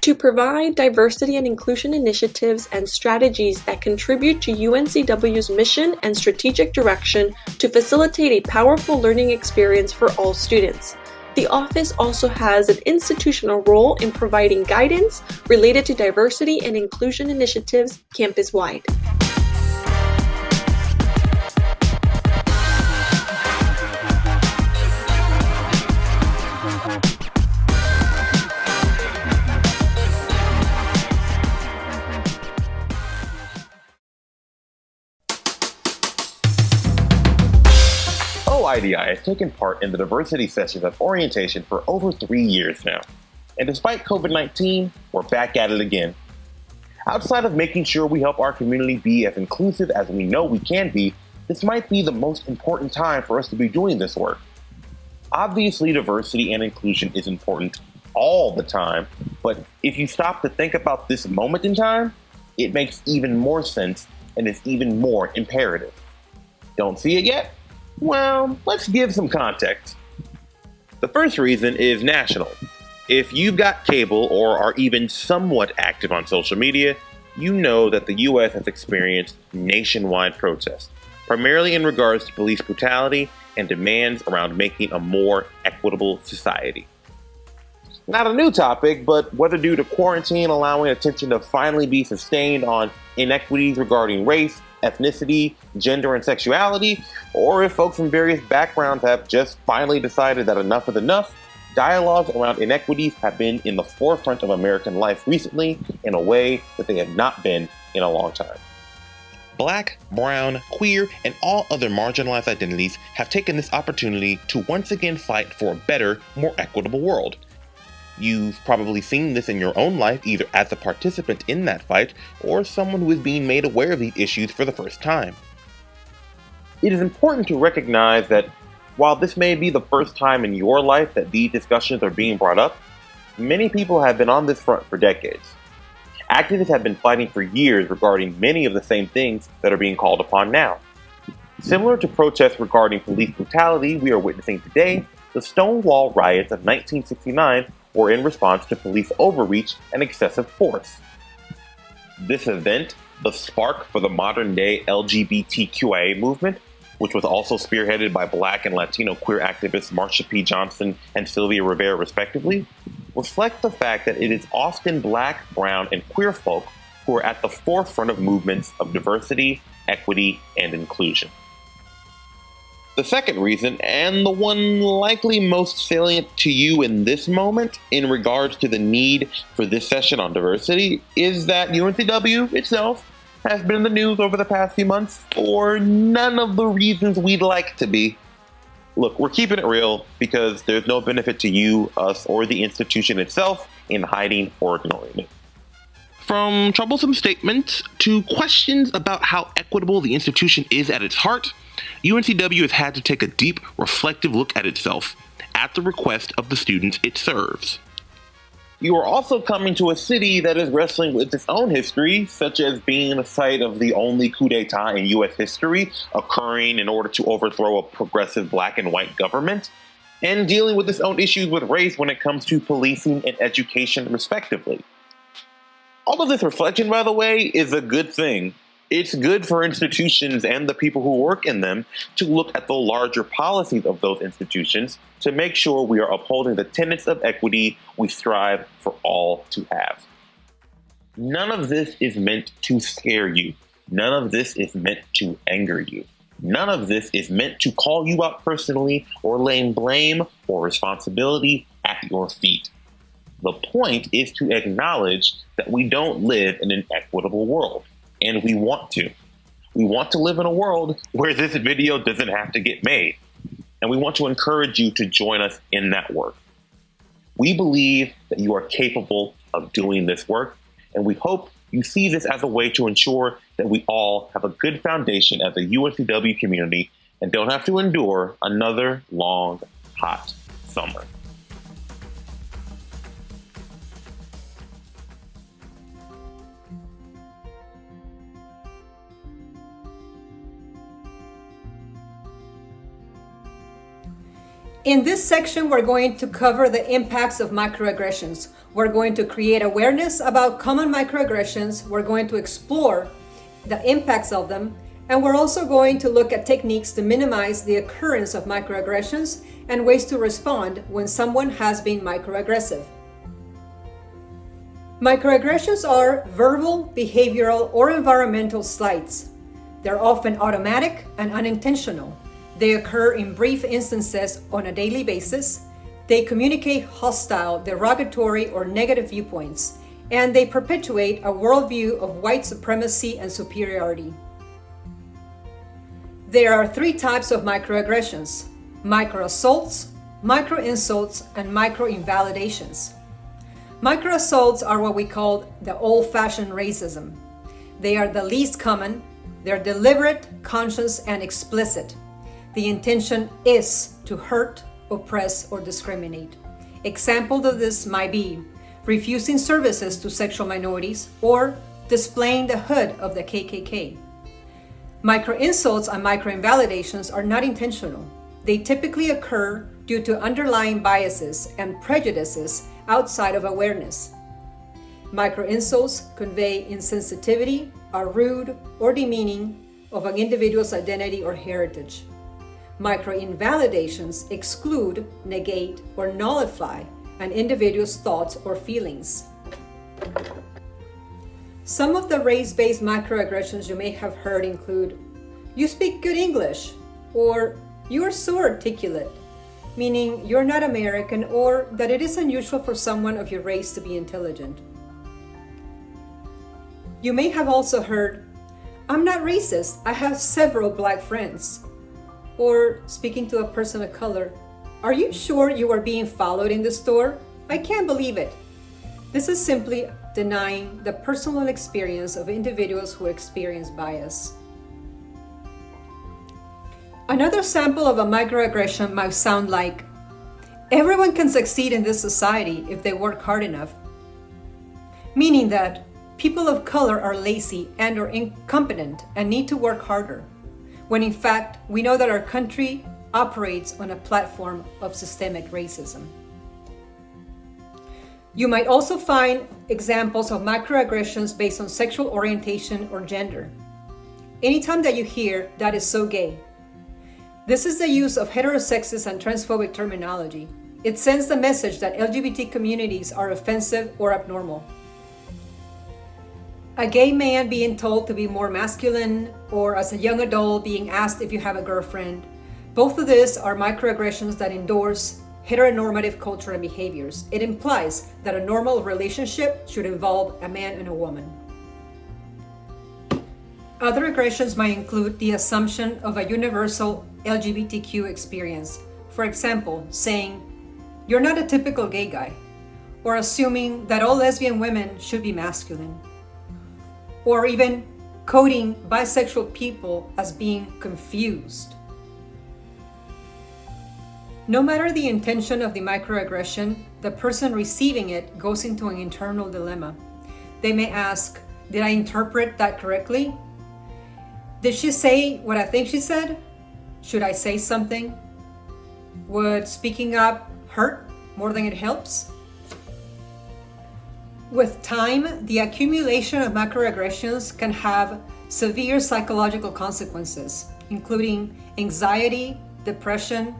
to provide diversity and inclusion initiatives and strategies that contribute to UNCW's mission and strategic direction to facilitate a powerful learning experience for all students. The office also has an institutional role in providing guidance related to diversity and inclusion initiatives campus-wide. OIDI has taken part in the diversity sessions of orientation for over 3 years now. And despite COVID-19, we're back at it again. Outside of making sure we help our community be as inclusive as we know we can be, this might be the most important time for us to be doing this work. Obviously, diversity and inclusion is important all the time, but if you stop to think about this moment in time, it makes even more sense and is even more imperative. Don't see it yet? Well, let's give some context. The first reason is national. If you've got cable or are even somewhat active on social media, you know that the US has experienced nationwide protests, primarily in regards to police brutality and demands around making a more equitable society. Not a new topic, but whether due to quarantine allowing attention to finally be sustained on inequities regarding race, ethnicity, gender, and sexuality, or if folks from various backgrounds have just finally decided that enough is enough, dialogues around inequities have been in the forefront of American life recently in a way that they have not been in a long time. Black, brown, queer, and all other marginalized identities have taken this opportunity to once again fight for a better, more equitable world. You've probably seen this in your own life, either as a participant in that fight or someone who is being made aware of these issues for the first time. It is important to recognize that while this may be the first time in your life that these discussions are being brought up, many people have been on this front for decades. Activists have been fighting for years regarding many of the same things that are being called upon now. Similar to protests regarding police brutality we are witnessing today, the Stonewall riots of 1969 were in response to police overreach and excessive force. This event, the spark for the modern-day LGBTQIA movement, which was also spearheaded by Black and Latino queer activists Marsha P. Johnson and Sylvia Rivera respectively, reflect the fact that it is often Black, brown, and queer folk who are at the forefront of movements of diversity, equity, and inclusion. The second reason, and the one likely most salient to you in this moment in regards to the need for this session on diversity, is that UNCW itself has been in the news over the past few months for none of the reasons we'd like to be. Look, we're keeping it real because there's no benefit to you, us, or the institution itself in hiding or ignoring it. From troublesome statements to questions about how equitable the institution is at its heart, UNCW has had to take a deep, reflective look at itself, at the request of the students it serves. You are also coming to a city that is wrestling with its own history, such as being the site of the only coup d'etat in U.S. history, occurring in order to overthrow a progressive Black and white government, and dealing with its own issues with race when it comes to policing and education, respectively. All of this reflection, by the way, is a good thing. It's good for institutions and the people who work in them to look at the larger policies of those institutions to make sure we are upholding the tenets of equity we strive for all to have. None of this is meant to scare you. None of this is meant to anger you. None of this is meant to call you out personally or lay blame or responsibility at your feet. The point is to acknowledge that we don't live in an equitable world. And we want to. We want to live in a world where this video doesn't have to get made. And we want to encourage you to join us in that work. We believe that you are capable of doing this work, and we hope you see this as a way to ensure that we all have a good foundation as a UNCW community and don't have to endure another long, hot summer. In this section, we're going to cover the impacts of microaggressions. We're going to create awareness about common microaggressions. We're going to explore the impacts of them. And we're also going to look at techniques to minimize the occurrence of microaggressions and ways to respond when someone has been microaggressive. Microaggressions are verbal, behavioral, or environmental slights. They're often automatic and unintentional. They occur in brief instances on a daily basis. They communicate hostile, derogatory, or negative viewpoints, and they perpetuate a worldview of white supremacy and superiority. There are 3 types of microaggressions: microassaults, microinsults, and microinvalidations. Microassaults are what we call the old-fashioned racism. They are the least common. They're deliberate, conscious, and explicit. The intention is to hurt, oppress, or discriminate. Examples of this might be refusing services to sexual minorities or displaying the hood of the KKK. Microinsults and microinvalidations are not intentional. They typically occur due to underlying biases and prejudices outside of awareness. Microinsults convey insensitivity, are rude or demeaning of an individual's identity or heritage. Microinvalidations exclude, negate, or nullify an individual's thoughts or feelings. Some of the race-based microaggressions you may have heard include, "You speak good English," or "You are so articulate," meaning you're not American or that it is unusual for someone of your race to be intelligent. You may have also heard, "I'm not racist, I have several black friends." Or speaking to a person of color, "Are you sure you are being followed in the store? I can't believe it." This is simply denying the personal experience of individuals who experience bias. Another sample of a microaggression might sound like, "Everyone can succeed in this society if they work hard enough," meaning that people of color are lazy and or incompetent and need to work harder, when in fact we know that our country operates on a platform of systemic racism. You might also find examples of microaggressions based on sexual orientation or gender. Anytime that you hear, "That is so gay," this is the use of heterosexist and transphobic terminology. It sends the message that LGBT communities are offensive or abnormal. A gay man being told to be more masculine, or as a young adult being asked if you have a girlfriend, both of these are microaggressions that endorse heteronormative culture and behaviors. It implies that a normal relationship should involve a man and a woman. Other aggressions might include the assumption of a universal LGBTQ experience. For example, saying, "You're not a typical gay guy," or assuming that all lesbian women should be masculine, or even coding bisexual people as being confused. No matter the intention of the microaggression, the person receiving it goes into an internal dilemma. They may ask, "Did I interpret that correctly? Did she say what I think she said? Should I say something? Would speaking up hurt more than it helps?" With time, the accumulation of microaggressions can have severe psychological consequences, including anxiety, depression,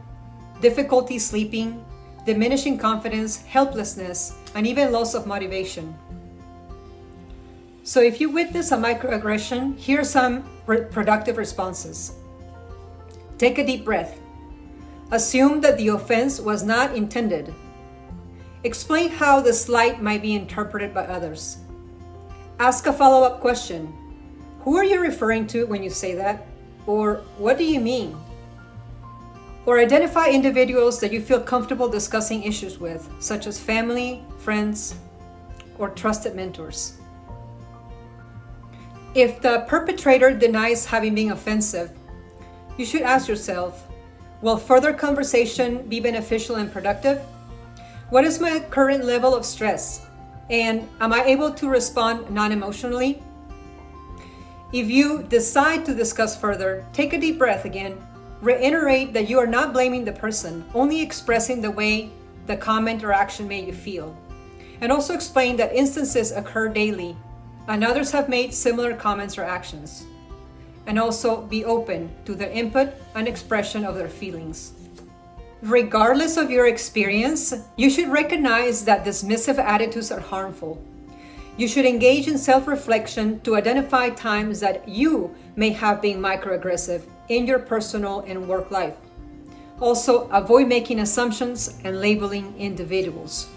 difficulty sleeping, diminishing confidence, helplessness, and even loss of motivation. So if you witness a microaggression, here are some productive responses. Take a deep breath. Assume that the offense was not intended. Explain how the slight might be interpreted by others. Ask a follow-up question. Who are you referring to when you say that? Or what do you mean? Or identify individuals that you feel comfortable discussing issues with, such as family, friends, or trusted mentors. If the perpetrator denies having been offensive, you should ask yourself, will further conversation be beneficial and productive? What is my current level of stress? And am I able to respond non-emotionally? If you decide to discuss further, take a deep breath again Reiterate that you are not blaming the person, only expressing the way the comment or action made you feel. And also explain that instances occur daily and others have made similar comments or actions. And also be open to their input and expression of their feelings. Regardless of your experience, you should recognize that dismissive attitudes are harmful. You should engage in self-reflection to identify times that you may have been microaggressive in your personal and work life. Also, avoid making assumptions and labeling individuals.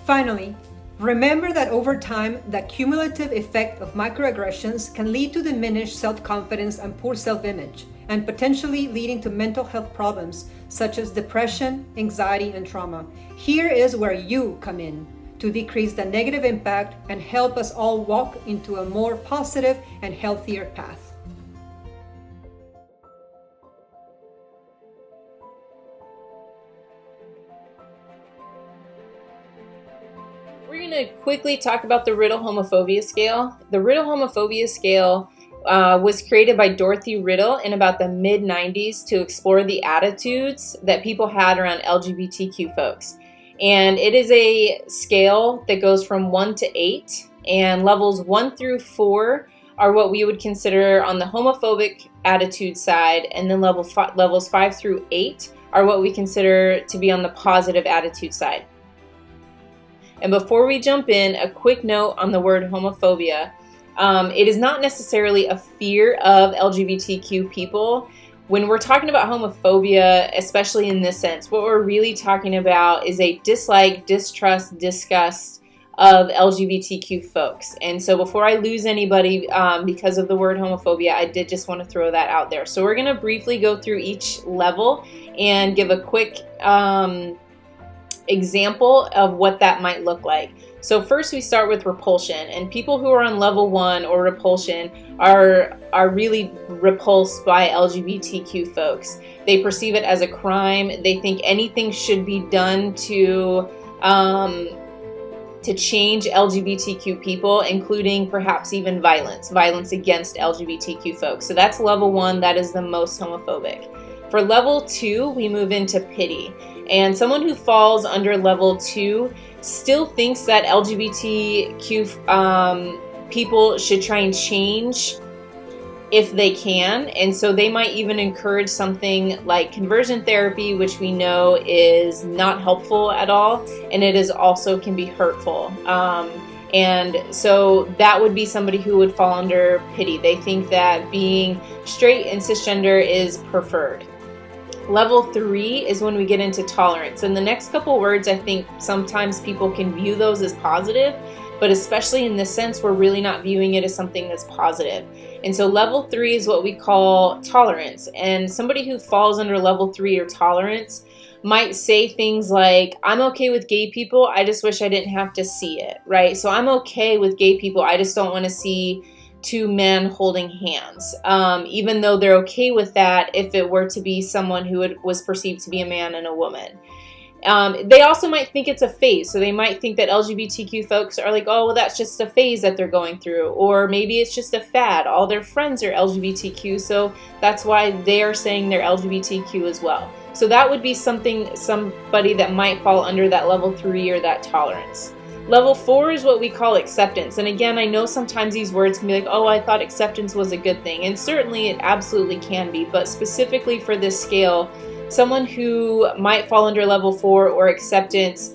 Finally, remember that over time, the cumulative effect of microaggressions can lead to diminished self-confidence and poor self-image, and potentially leading to mental health problems such as depression, anxiety, and trauma. Here is where you come in to decrease the negative impact and help us all walk into a more positive and healthier path. We're going to quickly talk about the Riddle Homophobia Scale. The Riddle Homophobia Scale was created by Dorothy Riddle in about the mid-90s to explore the attitudes that people had around LGBTQ folks. And it is a scale that goes from 1 to 8, and levels 1 through 4 are what we would consider on the homophobic attitude side, and then levels 5 through 8 are what we consider to be on the positive attitude side. And before we jump in, a quick note on the word homophobia. It is not necessarily a fear of LGBTQ people. When we're talking about homophobia, especially in this sense, what we're really talking about is a dislike, distrust, disgust of LGBTQ folks. And so before I lose anybody because of the word homophobia, I did just want to throw that out there. So we're going to briefly go through each level and give a quick example of what that might look like. So first we start with repulsion, and people who are on level 1 or repulsion are really repulsed by LGBTQ folks. They perceive it as a crime. They think anything should be done to change LGBTQ people, including perhaps even violence against LGBTQ folks. So that's level 1. That is the most homophobic. For level 2, we move into pity. And someone who falls under level 2 still thinks that LGBTQ people should try and change if they can. And so they might even encourage something like conversion therapy, which we know is not helpful at all. And it is also can be hurtful. And so that would be somebody who would fall under pity. They think that being straight and cisgender is preferred. Level 3 is when we get into tolerance. And the next couple words, I think sometimes people can view those as positive, but especially in this sense, we're really not viewing it as something that's positive. And so level 3 is what we call tolerance. And somebody who falls under level 3 or tolerance might say things like, I'm okay with gay people, I just wish I didn't have to see it, right? So I'm okay with gay people, I just don't want to see two men holding hands, even though they're okay with that if it were to be someone who was perceived to be a man and a woman. They also might think it's a phase, so they might think that LGBTQ folks are like, oh, well, that's just a phase that they're going through, or maybe it's just a fad. All their friends are LGBTQ, so that's why they are saying they're LGBTQ as well. So that would be somebody that might fall under that level 3 or that tolerance. Level 4 is what we call acceptance. And again, I know sometimes these words can be like, oh, I thought acceptance was a good thing. And certainly it absolutely can be. But specifically for this scale, someone who might fall under level 4 or acceptance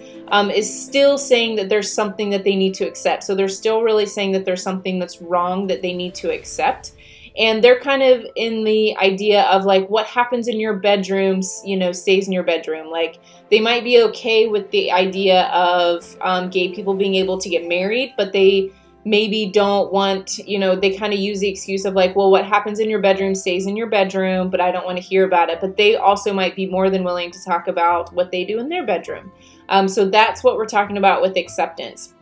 is still saying that there's something that they need to accept. So they're still really saying that there's something that's wrong that they need to accept. And they're kind of in the idea of like, what happens in your bedrooms, stays in your bedroom. Like, they might be okay with the idea of gay people being able to get married, but they maybe don't want, they kind of use the excuse of like, well, what happens in your bedroom stays in your bedroom, but I don't want to hear about it. But they also might be more than willing to talk about what they do in their bedroom. So that's what we're talking about with acceptance.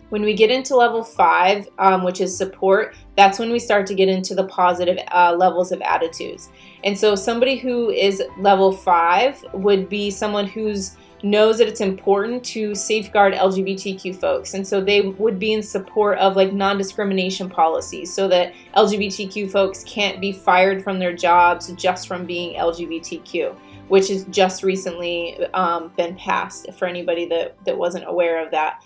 When we get into level 5, which is support, that's when we start to get into the positive levels of attitudes. And so somebody who is level 5 would be someone who's knows that it's important to safeguard LGBTQ folks, and so they would be in support of like non-discrimination policies so that LGBTQ folks can't be fired from their jobs just from being LGBTQ, which has just recently been passed, for anybody that wasn't aware of that.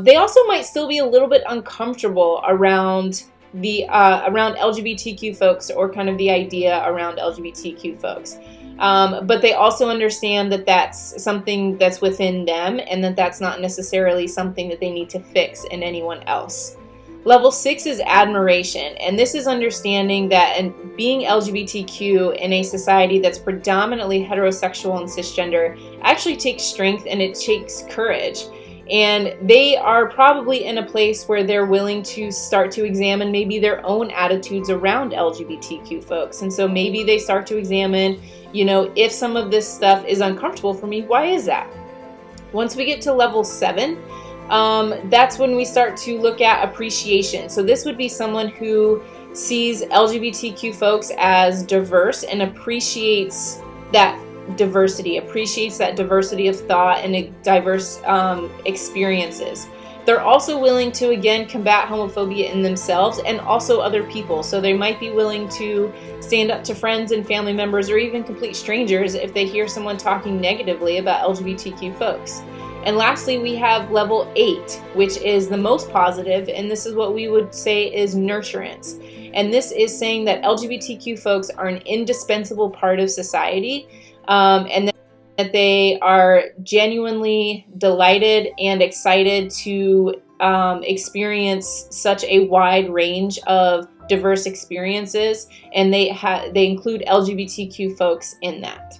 They also might still be a little bit uncomfortable around around LGBTQ folks, or kind of the idea around LGBTQ folks. But they also understand that that's something that's within them, and that that's not necessarily something that they need to fix in anyone else. Level 6 is admiration, and this is understanding that being LGBTQ in a society that's predominantly heterosexual and cisgender actually takes strength and it takes courage. And they are probably in a place where they're willing to start to examine maybe their own attitudes around LGBTQ folks. And so maybe they start to examine, if some of this stuff is uncomfortable for me, why is that? Once we get to level 7, that's when we start to look at appreciation. So this would be someone who sees LGBTQ folks as diverse and appreciates that diversity of thought and diverse experiences. They're also willing to, again, combat homophobia in themselves and also other people. So they might be willing to stand up to friends and family members, or even complete strangers, if they hear someone talking negatively about LGBTQ folks. And lastly, we have level 8, which is the most positive, and this is what we would say is nurturance. And this is saying that LGBTQ folks are an indispensable part of society, and that they are genuinely delighted and excited to experience such a wide range of diverse experiences, and they include LGBTQ folks in that.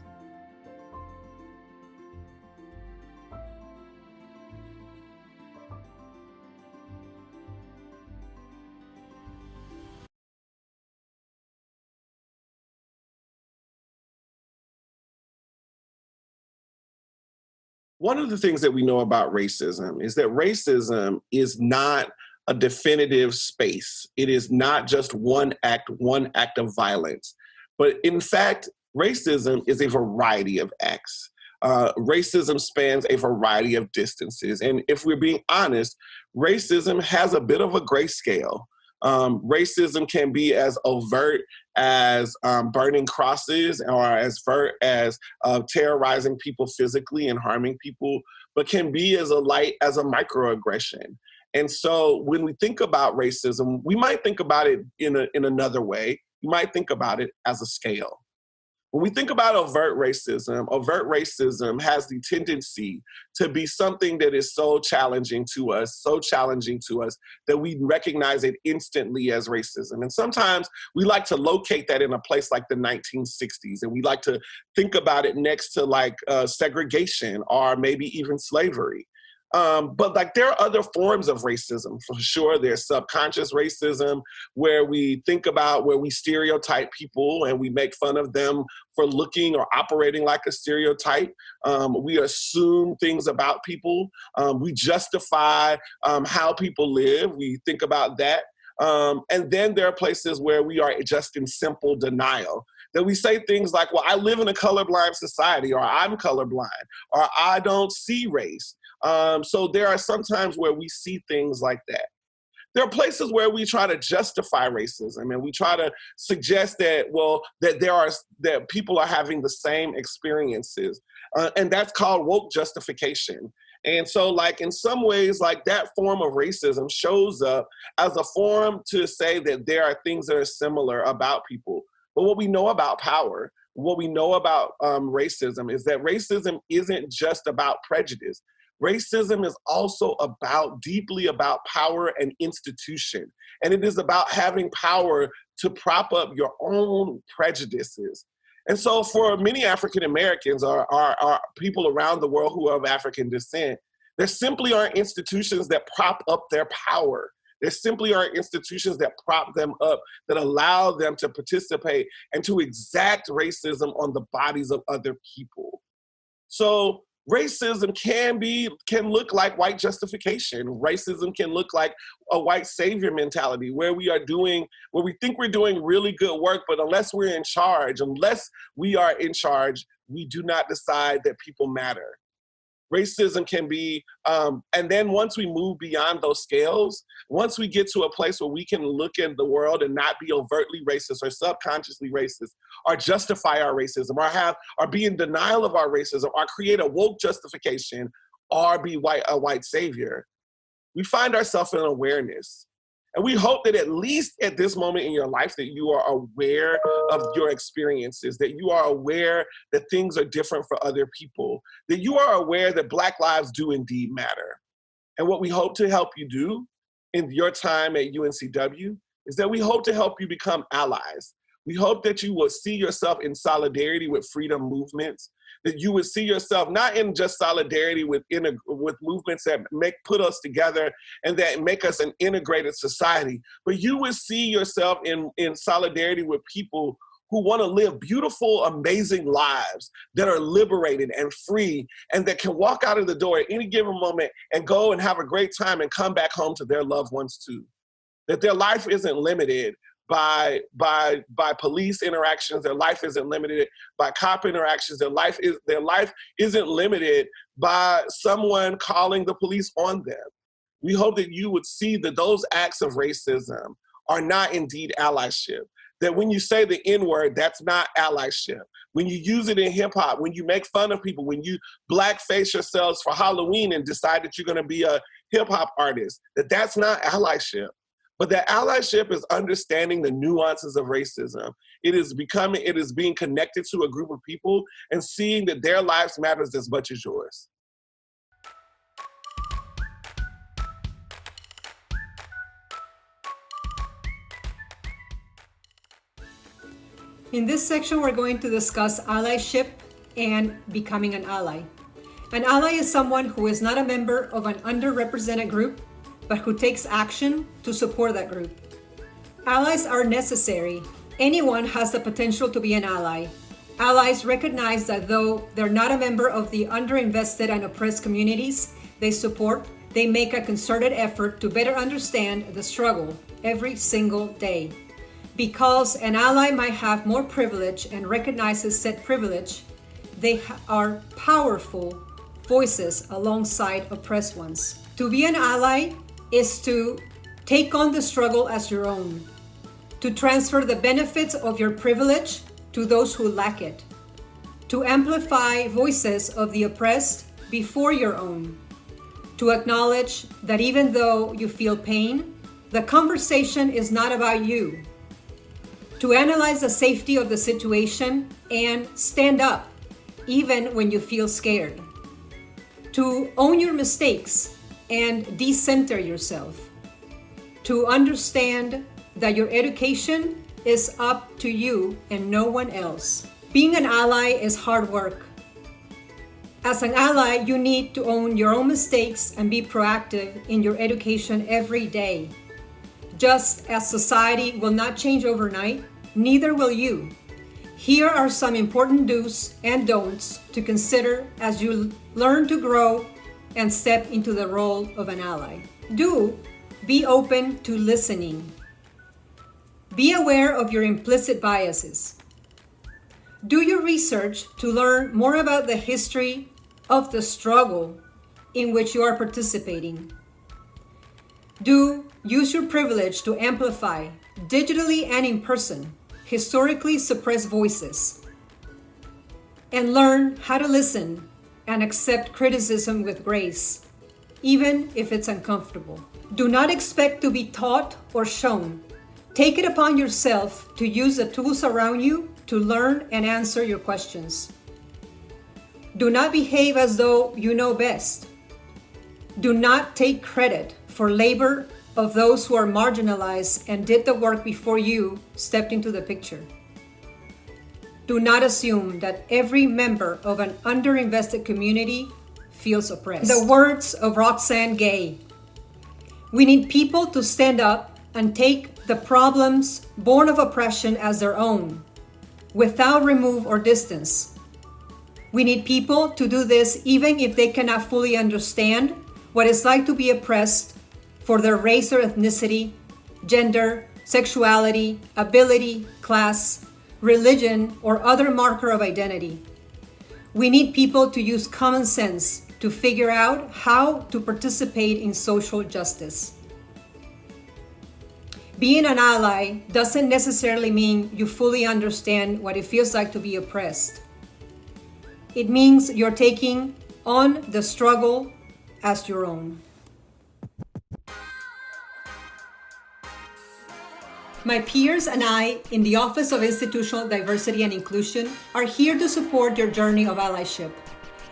One of the things that we know about racism is that racism is not a definitive space. It is not just one act of violence. But in fact, racism is a variety of acts. Racism spans a variety of distances. And if we're being honest, racism has a bit of a grayscale. Racism can be as overt as burning crosses, or as overt as terrorizing people physically and harming people, but can be as light as a microaggression. And so when we think about racism, we might think about it in another way. You might think about it as a scale. When we think about overt racism has the tendency to be something that is so challenging to us that we recognize it instantly as racism. And sometimes we like to locate that in a place like the 1960s, and we like to think about it next to like segregation or maybe even slavery. But like there are other forms of racism for sure. There's subconscious racism, where we stereotype people and we make fun of them for looking or operating like a stereotype. We assume things about people. We justify how people live. We think about that. And then there are places where we are just in simple denial, that we say things like, well, I live in a colorblind society, or I'm colorblind, or I don't see race. So there are some times where we see things like that. There are places where we try to justify racism, and we try to suggest that, that people are having the same experiences. And that's called woke justification. And so like in some ways, like that form of racism shows up as a form to say that there are things that are similar about people. But what we know about power, what we know about racism, is that racism isn't just about prejudice. Racism is also deeply about power and institution. And it is about having power to prop up your own prejudices. And so for many African Americans or people around the world who are of African descent, there simply aren't institutions that prop up their power. There simply aren't institutions that prop them up, that allow them to participate and to exact racism on the bodies of other people. So racism can look like white justification. Racism can look like a white savior mentality, where we think we're doing really good work, but unless we are in charge, we do not decide that people matter. Racism can be, and then once we move beyond those scales, once we get to a place where we can look at the world and not be overtly racist or subconsciously racist, or justify our racism, or be in denial of our racism, or create a woke justification, or be a white savior, we find ourselves in awareness. And we hope that at least at this moment in your life that you are aware of your experiences, that you are aware that things are different for other people, that you are aware that Black lives do indeed matter. And what we hope to help you do in your time at UNCW is that we hope to help you become allies. We hope that you will see yourself in solidarity with freedom movements, that you would see yourself not in just solidarity with movements that put us together and that make us an integrated society, but you would see yourself in solidarity with people who want to live beautiful, amazing lives that are liberated and free, and that can walk out of the door at any given moment and go and have a great time and come back home to their loved ones too. That their life isn't limited by police interactions. Their life isn't limited by cop interactions. Their life isn't limited by someone calling the police on them. We hope that you would see that those acts of racism are not indeed allyship. That when you say the N-word, that's not allyship. When you use it in hip hop, when you make fun of people, when you blackface yourselves for Halloween and decide that you're going to be a hip hop artist, that's not allyship. But that allyship is understanding the nuances of racism. It is being connected to a group of people and seeing that their lives matters as much as yours. In this section, we're going to discuss allyship and becoming an ally. An ally is someone who is not a member of an underrepresented group, but who takes action to support that group. Allies are necessary. Anyone has the potential to be an ally. Allies recognize that though they're not a member of the underinvested and oppressed communities they support, they make a concerted effort to better understand the struggle every single day. Because an ally might have more privilege and recognizes said privilege, they are powerful voices alongside oppressed ones. To be an ally is to take on the struggle as your own, to transfer the benefits of your privilege to those who lack it, to amplify voices of the oppressed before your own, to acknowledge that even though you feel pain, the conversation is not about you, to analyze the safety of the situation and stand up even when you feel scared, to own your mistakes and decenter yourself, to understand that your education is up to you and no one else. Being an ally is hard work. As an ally, you need to own your own mistakes and be proactive in your education every day. Just as society will not change overnight, neither will you. Here are some important do's and don'ts to consider as you learn to grow and step into the role of an ally. Do be open to listening. Be aware of your implicit biases. Do your research to learn more about the history of the struggle in which you are participating. Do use your privilege to amplify, digitally and in person, historically suppressed voices. And learn how to listen and accept criticism with grace, even if it's uncomfortable. Do not expect to be taught or shown. Take it upon yourself to use the tools around you to learn and answer your questions. Do not behave as though you know best. Do not take credit for labor of those who are marginalized and did the work before you stepped into the picture. Do not assume that every member of an underinvested community feels oppressed. The words of Roxane Gay. We need people to stand up and take the problems born of oppression as their own, without remove or distance. We need people to do this even if they cannot fully understand what it's like to be oppressed for their race or ethnicity, gender, sexuality, ability, class, religion, or other marker of identity. We need people to use common sense to figure out how to participate in social justice. Being an ally doesn't necessarily mean you fully understand what it feels like to be oppressed. It means you're taking on the struggle as your own. My peers and I in the Office of Institutional Diversity and Inclusion are here to support your journey of allyship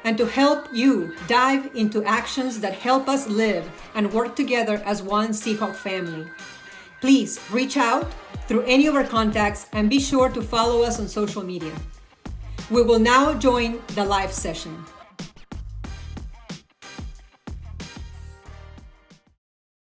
and to help you dive into actions that help us live and work together as one Seahawk family. Please reach out through any of our contacts and be sure to follow us on social media. We will now join the live session.